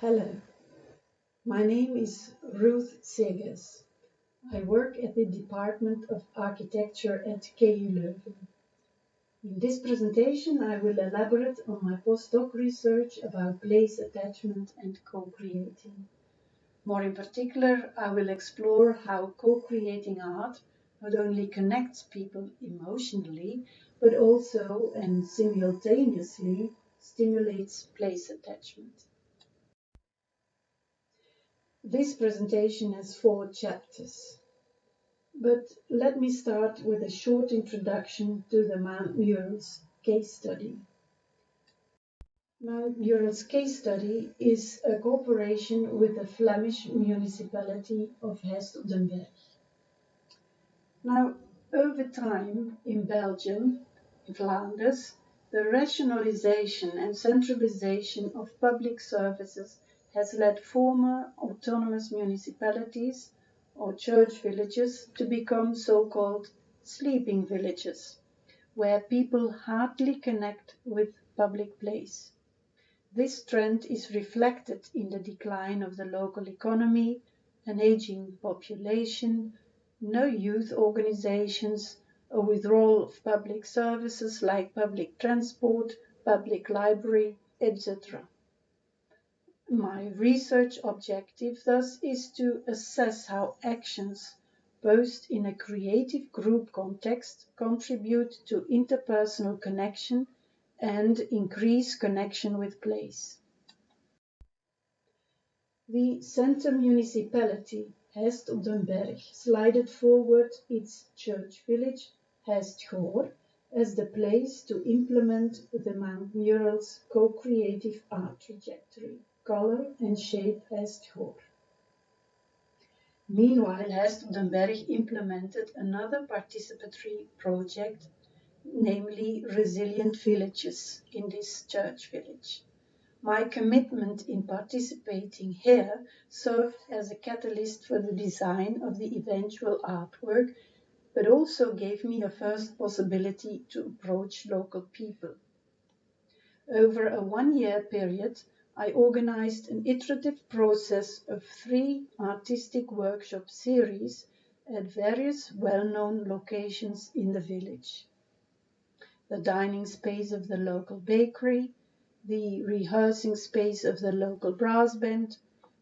Hello, my name is Ruth Segers. I work at the Department of Architecture at KU Leuven. In this presentation, I will elaborate on my postdoc research about place attachment and co-creating. More in particular, I will explore how co-creating art not only connects people emotionally, but also and simultaneously stimulates place attachment. This presentation has 4 chapters, but let me start with a short introduction to the Mount Murals case study. Mount Murals case study is a cooperation with the Flemish municipality of Hest op den Berg. Now, over time in Belgium, in Flanders, the rationalization and centralization of public services has led former autonomous municipalities or church villages to become so-called sleeping villages, where people hardly connect with public place. This trend is reflected in the decline of the local economy, an aging population, no youth organizations, a withdrawal of public services like public transport, public library, etc. My research objective thus is to assess how actions posed in a creative group context contribute to interpersonal connection and increase connection with place. The center municipality, Hest op den Berg, slided forward its church village, Hestgoor, as the place to implement the Mount Murals co-creative art trajectory, color and shape Hestgoor. Meanwhile, Hest op den Berg implemented another participatory project, namely Resilient Villages in this church village. My commitment in participating here served as a catalyst for the design of the eventual artwork, but also gave me a first possibility to approach local people. Over a 1-year period, I organized an iterative process of 3 artistic workshop series at various well-known locations in the village. The dining space of the local bakery, the rehearsing space of the local brass band,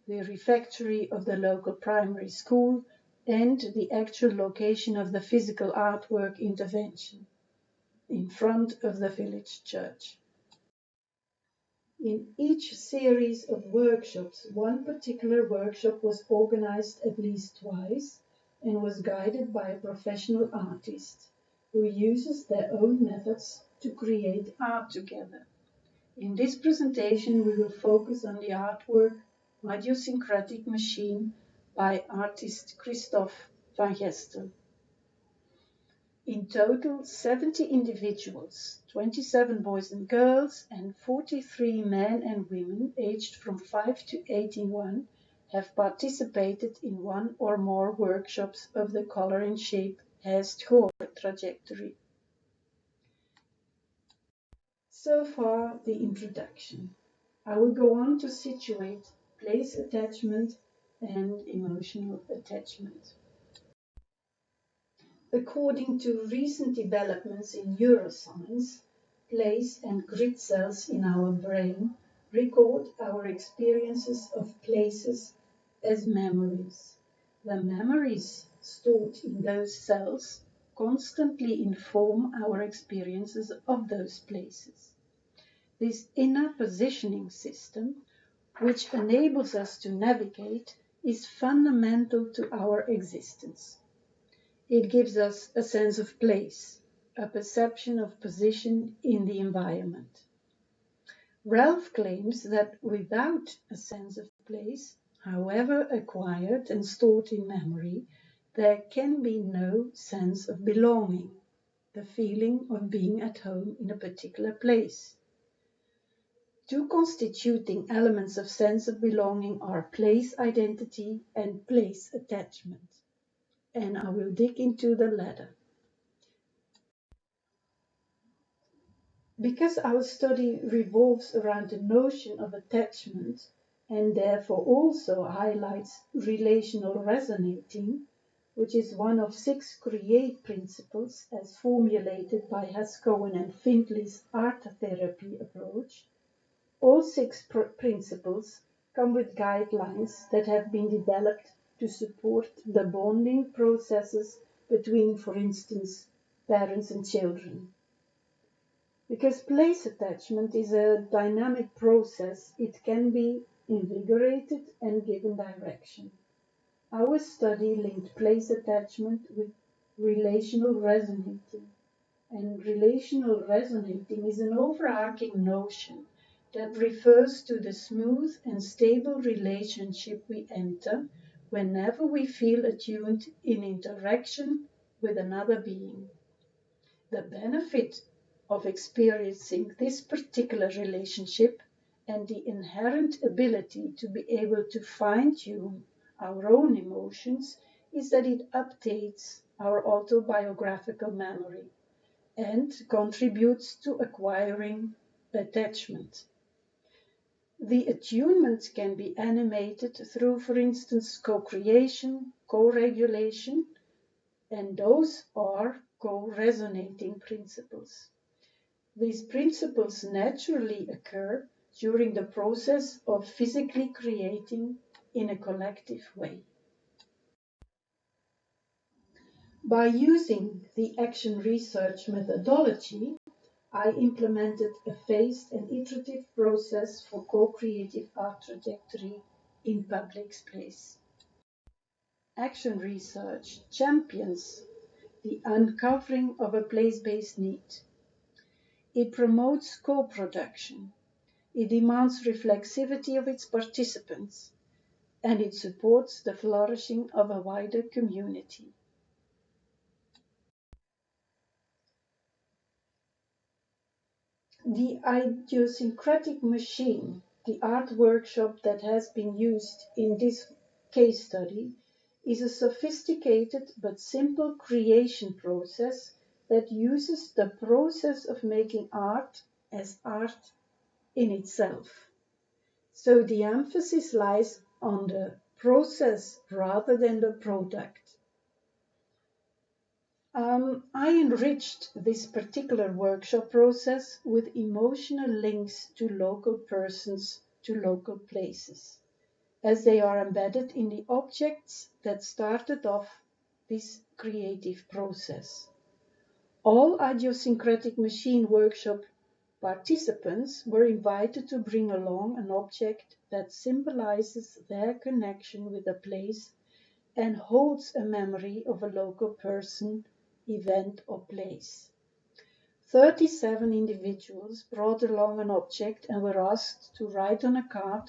the refectory of the local primary school, and the actual location of the physical artwork intervention in front of the village church. In each series of workshops, one particular workshop was organized at least twice and was guided by a professional artist who uses their own methods to create art together. In this presentation, we will focus on the artwork Idiosyncratic Machine by artist Christophe van Gestel. In total, 70 individuals, 27 boys and girls, and 43 men and women aged from 5 to 81 have participated in one or more workshops of the color and shape Hestgoor trajectory. So far, the introduction. I will go on to situate place attachment and emotional attachment. According to recent developments in neuroscience, place and grid cells in our brain record our experiences of places as memories. The memories stored in those cells constantly inform our experiences of those places. This inner positioning system, which enables us to navigate, is fundamental to our existence. It gives us a sense of place, a perception of position in the environment. Ralph claims that without a sense of place, however acquired and stored in memory, there can be no sense of belonging, the feeling of being at home in a particular place. Two constituting elements of sense of belonging are place identity and place attachment, and I will dig into the latter. Because our study revolves around the notion of attachment, and therefore also highlights relational resonating, which is one of 6 create principles as formulated by Haskell and Findley's art therapy approach. All 6 principles come with guidelines that have been developed to support the bonding processes between, for instance, parents and children. Because place attachment is a dynamic process, it can be invigorated and given direction. Our study linked place attachment with relational resonating. And relational resonating is an overarching notion that refers to the smooth and stable relationship we enter whenever we feel attuned in interaction with another being. The benefit of experiencing this particular relationship and the inherent ability to be able to fine-tune our own emotions is that it updates our autobiographical memory and contributes to acquiring attachment. The attunement can be animated through, for instance, co-creation, co-regulation, and those are co-resonating principles. These principles naturally occur during the process of physically creating in a collective way. By using the action research methodology, I implemented a phased and iterative process for co-creative art trajectory in public space. Action research champions the uncovering of a place-based need. It promotes co-production. It demands reflexivity of its participants, and it supports the flourishing of a wider community. The idiosyncratic machine, the art workshop that has been used in this case study, is a sophisticated but simple creation process that uses the process of making art as art in itself. So the emphasis lies on the process rather than the product. I enriched this particular workshop process with emotional links to local persons, to local places, as they are embedded in the objects that started off this creative process. All idiosyncratic machine workshop participants were invited to bring along an object that symbolizes their connection with a place and holds a memory of a local person, event, or place. 37 individuals brought along an object and were asked to write on a card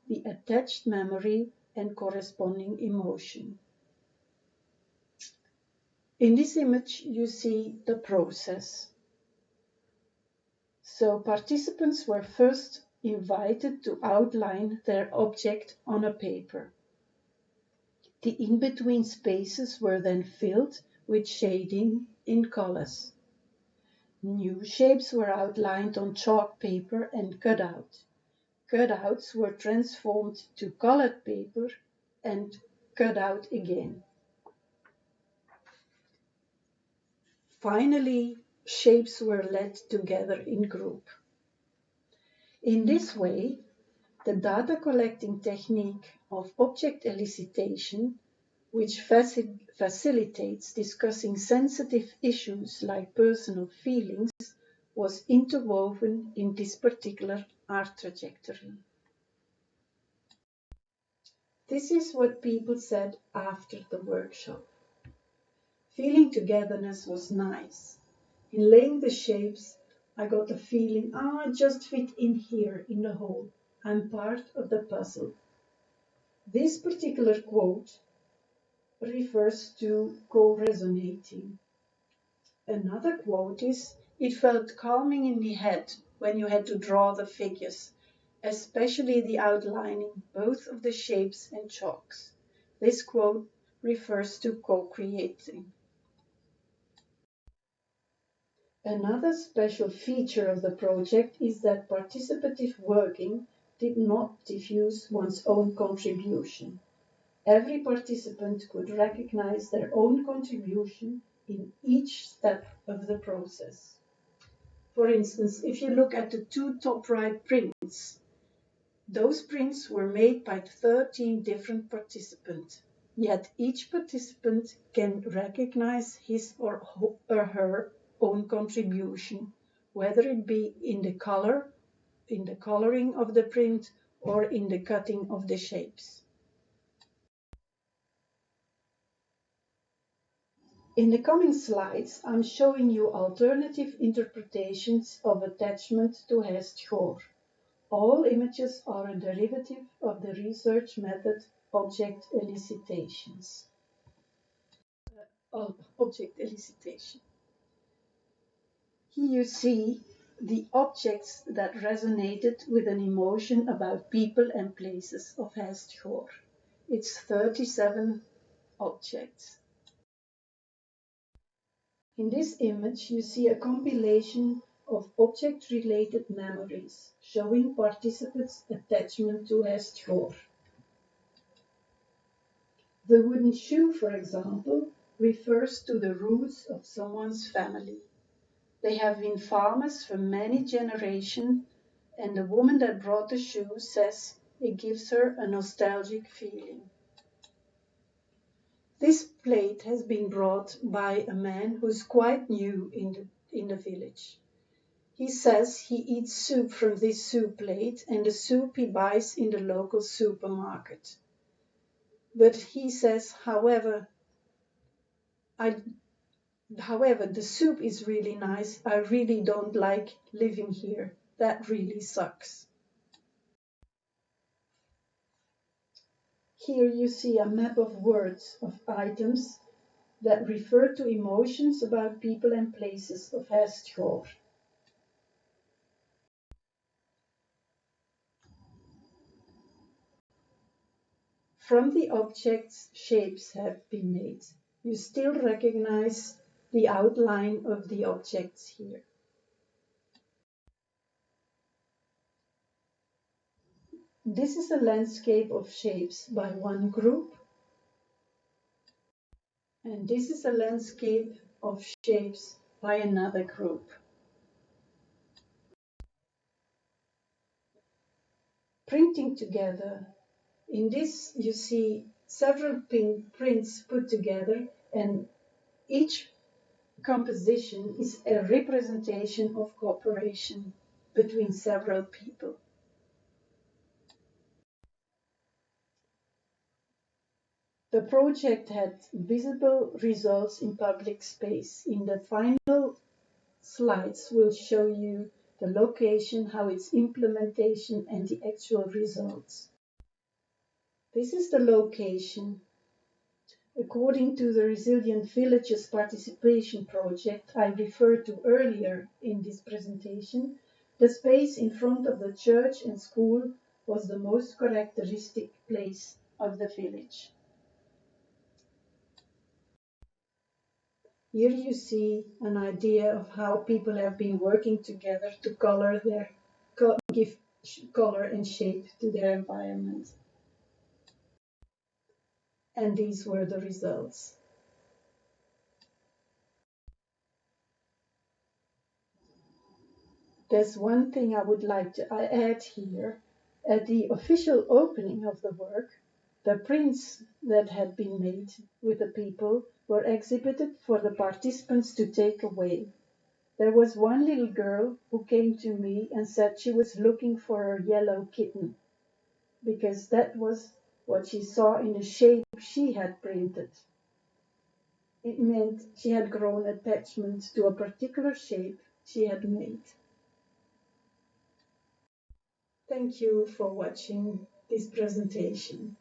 the attached memory and corresponding emotion. In this image, you see the process. So participants were first invited to outline their object on a paper. The in-between spaces were then filled with shading in colors. New shapes were outlined on chalk paper and cut out. Cutouts were transformed to colored paper and cut out again. Finally, shapes were led together in group. In this way, the data collecting technique of object elicitation, which facilitates discussing sensitive issues like personal feelings, was interwoven in this particular art trajectory. This is what people said after the workshop. Feeling togetherness was nice. In laying the shapes, I got the feeling, I just fit in here in the hole. I'm part of the puzzle. This particular quote refers to co-resonating. Another quote is, it felt calming in the head when you had to draw the figures, especially the outlining both of the shapes and chalks. This quote refers to co-creating. Another special feature of the project is that participative working did not diffuse one's own contribution. Every participant could recognize their own contribution in each step of the process. For instance, if you look at the two top right prints, those prints were made by 13 different participants, yet each participant can recognize his or her own contribution, whether it be in the coloring of the print, or in the cutting of the shapes. In the coming slides, I'm showing you alternative interpretations of attachment to Hest-Shor. All images are a derivative of the research method object elicitations. Object elicitation. Here you see the objects that resonated with an emotion about people and places of Hest-Shor. It's 37 objects. In this image, you see a compilation of object-related memories, showing participants' attachment to Hest-Shor. The wooden shoe, for example, refers to the roots of someone's family. They have been farmers for many generations, and the woman that brought the shoe says it gives her a nostalgic feeling. This plate has been brought by a man who's quite new in the village. He says he eats soup from this soup plate and the soup he buys in the local supermarket. But he says, however, the soup is really nice. I really don't like living here. That really sucks. Here you see a map of words, of items that refer to emotions about people and places of Hest-Shor. From the objects shapes have been made. You still recognize the outline of the objects here. This is a landscape of shapes by one group, and this is a landscape of shapes by another group. Printing together. In this you see several prints put together, and each composition is a representation of cooperation between several people. The project had visible results in public space. In the final slides, we'll show you the location, how its implementation, and the actual results. This is the location. According to the Resilient Villages Participation Project I referred to earlier in this presentation, the space in front of the church and school was the most characteristic place of the village. Here you see an idea of how people have been working together to give color and shape to their environment. And these were the results. There's one thing I would like to add here. At the official opening of the work, the prints that had been made with the people were exhibited for the participants to take away. There was one little girl who came to me and said she was looking for her yellow kitten, because that was what she saw in the shape she had printed. It meant she had grown attachment to a particular shape she had made. Thank you for watching this presentation.